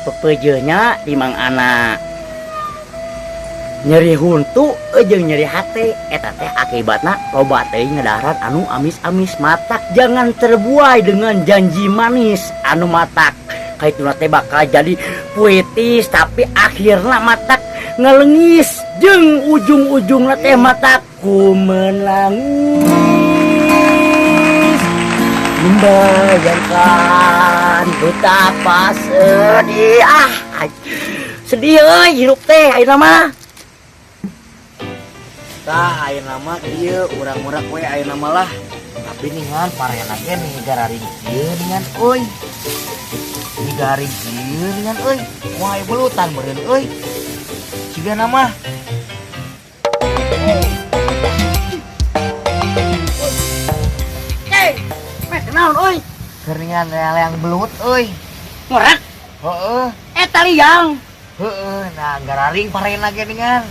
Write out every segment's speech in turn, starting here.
Pepejenya di mang anak nyeri huntu jeung nyeri hate eta teh akibatna loba teh ngadaharan anu amis-amis matak. Jangan terbuai dengan janji manis anu matak kaituna teh bakal jadi puitis tapi akhirna matak ngelengis jeung ujung-ujungna teh matak kumenangis membayangkan betapa sedih hirup teh ayeuna mah. Tah ayeuna mah ieu urang-urang we ayeuna mah lah. Tapi ningan parena ge nih gararing ieu ningan euy. Ni garing ieu ningan euy. Wah belutan beureun euy. Sigana mah. Meh kenaon euy? Keringan leang belut euy. Ngorak? Heeh. Eta liang. Heeh, nah gararing parena ge ningan.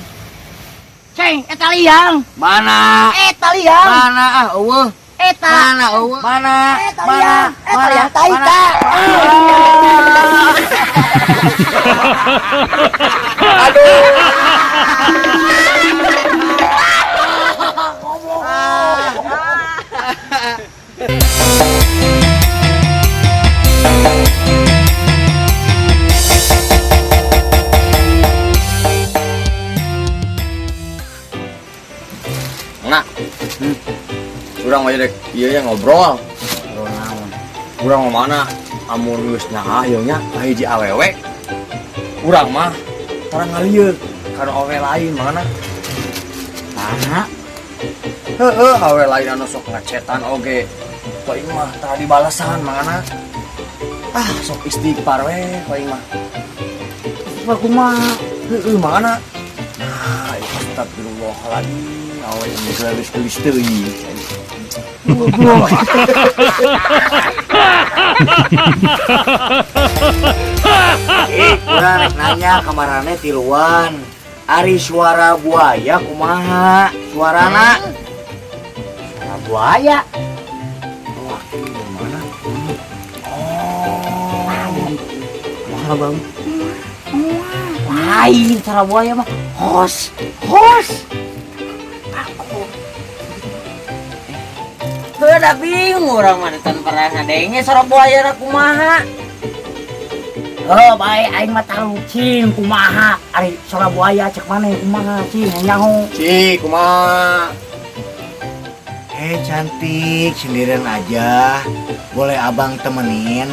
Ceng, eta liang. Mana? Eta liang. Mana ah eueuh. Eta. Mana eueuh? Mana? Eta Mana? liang. Eta liang taita. Nah, urang mah dek ieu ngobrol. Urang mah mana amun geus nyaha ieu nya hiji awewe. Urang mah tarang ngalieu kana awewe lain mana. Mana? Heueuh awewe lain anu sok ngacetan oge. Poing mah tadi balasan mana. Ah, sok istighfar we poing mah. Istighfar kumaha? Heueuh mana? Nah, astagfirullahaladzim. Awe yang gelis-gelis teuing. Urang rek nanya kamarane tiluan. Ari suara buaya kumaha? Suarana? Suara buaya. Wah, gimana? Mahal bang. Lain suara buaya mah. Hos. Udah bingung orang mah tan pernah ngadenge suara buaya na kumaha. Oh baik aing mah tahu cing kumaha ari suara buaya cek maneh kumaha cing nyaho. Cik, kumaha? Cantik sendirian aja. Boleh abang temenin?